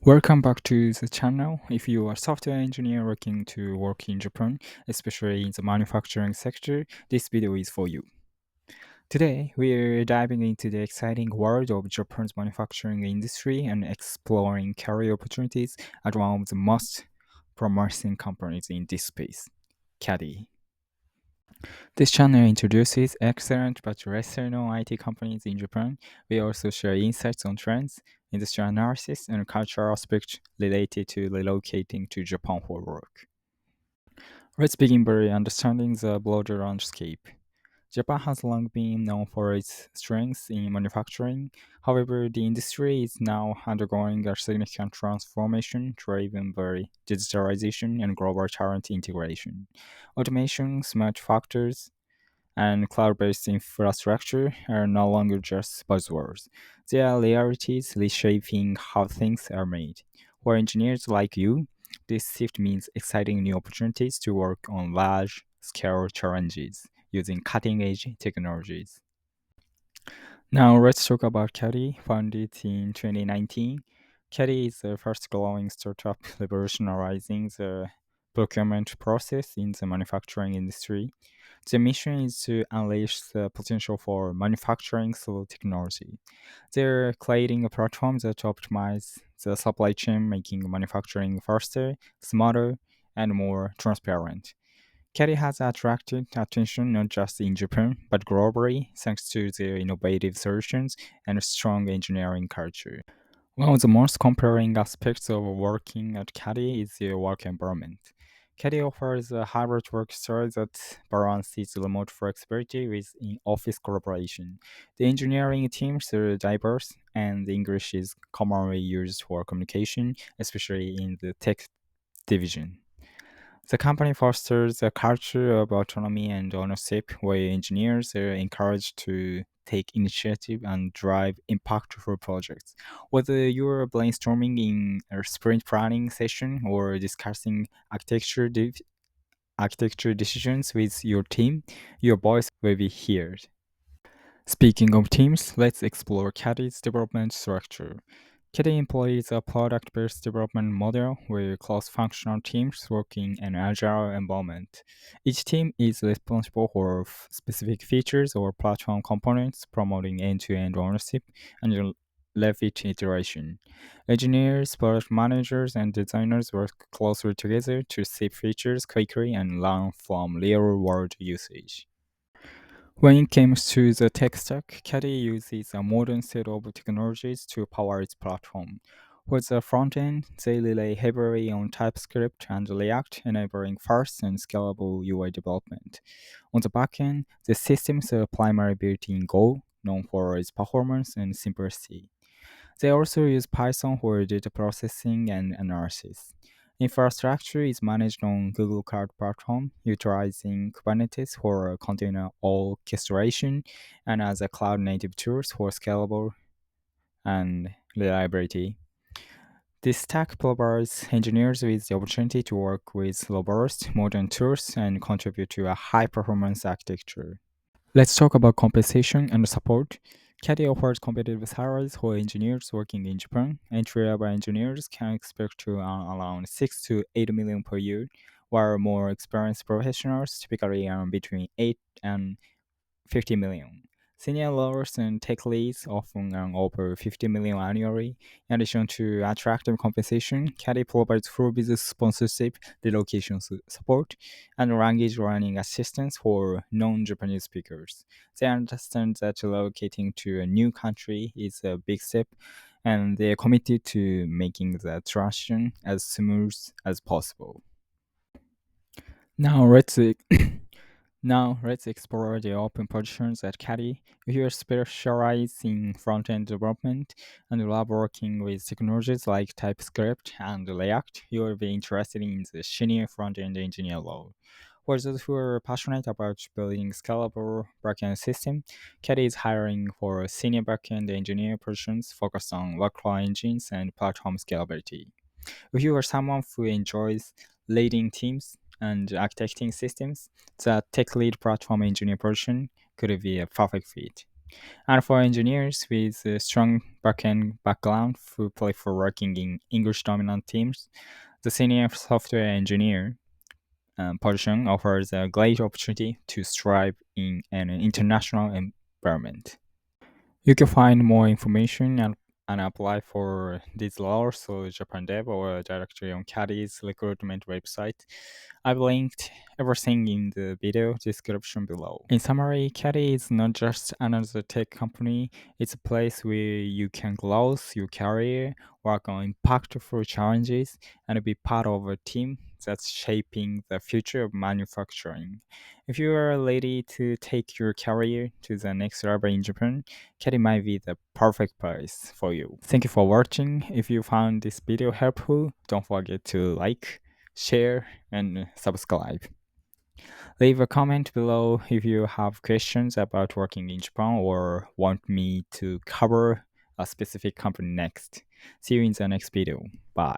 Welcome back to the channel. If you are a software engineer looking to work in Japan, especially in the manufacturing sector, this video is for you. Today, we're diving into the exciting world of Japan's manufacturing industry and exploring career opportunities at one of the most promising companies in this space, CADDi. This channel introduces excellent but lesser known IT companies in Japan. We also share insights on trends, industry analysis, and cultural aspects related to relocating to Japan for work. Let's begin by understanding the broader landscape. Japan has long been known for its strengths in manufacturing. However, the industry is now undergoing a significant transformation driven by digitalization and global talent integration. Automation, smart factors, and cloud-based infrastructure are no longer just buzzwords. They are realities reshaping how things are made. For engineers like you, this shift means exciting new opportunities to work on large-scale challenges using cutting-edge technologies. Now let's talk about CADDi, founded in 2019. CADDi is the first growing startup revolutionizing the procurement process in the manufacturing industry. The mission is to unleash the potential for manufacturing through technology. They're creating a platform that optimizes the supply chain, making manufacturing faster, smarter, and more transparent. CADDi has attracted attention not just in Japan, but globally, thanks to their innovative solutions and strong engineering culture. One of the most compelling aspects of working at CADDi is the work environment. CADDi offers a hybrid work style that balances remote flexibility with in-office collaboration. The engineering teams are diverse, and the English is commonly used for communication, especially in the tech division. The company fosters a culture of autonomy and ownership where engineers are encouraged to take initiative and drive impactful projects. Whether you're brainstorming in a sprint planning session or discussing architecture decisions with your team, your voice will be heard. Speaking of teams, let's explore CADDi's development structure. CADDi employs a product-based development model where cross-functional teams work in an agile environment. Each team is responsible for specific features or platform components, promoting end-to-end ownership and rapid iteration. Engineers, product managers, and designers work closely together to ship features quickly and learn from real-world usage. When it comes to the tech stack, CADDi uses a modern set of technologies to power its platform. For the front end, they rely heavily on TypeScript and React, enabling fast and scalable UI development. On the back end, the systems are primarily built in Go, known for its performance and simplicity. They also use Python for data processing and analysis. Infrastructure is managed on Google Cloud Platform, utilizing Kubernetes for container orchestration and as a cloud-native tools for scalable and reliability. This stack provides engineers with the opportunity to work with robust, modern tools and contribute to a high-performance architecture. Let's talk about compensation and support. CADDi offers competitive salaries for engineers working in Japan. Entry-level engineers can expect to earn around 6 to 8 million per year, while more experienced professionals typically earn between 8 and 50 million. Senior roles and tech leads often earn over 50 million annually. In addition to attractive compensation, CADDi provides full business sponsorship, relocation support, and language learning assistance for non-Japanese speakers. They understand that relocating to a new country is a big step, and they are committed to making the transition as smooth as possible. Now let's Now, let's explore the open positions at CADDi. If you specialize in front-end development and love working with technologies like TypeScript and React, you will be interested in the senior front-end engineer role. For those who are passionate about building scalable backend system, CADDi is hiring for senior backend engineer positions focused on workflow engines and platform scalability. If you are someone who enjoys leading teams and architecting systems, the tech lead platform engineer position could be a perfect fit. And for engineers with a strong backend background who prefer working in English dominant teams, the senior software engineer position offers a great opportunity to thrive in an international environment. You can find more information and apply for these roles through Japan Dev or directly on CADDi's recruitment website. I've linked everything in the video description below. In summary, CADDi is not just another tech company, it's a place where you can grow your career, work on impactful challenges, and be part of a team that's shaping the future of manufacturing. If you are ready to take your career to the next level in Japan, CADDi might be the perfect place for you. Thank you for watching. If you found this video helpful, don't forget to like, share, and subscribe. Leave a comment below if you have questions about working in Japan or want me to cover a specific company next. See you in the next video. Bye.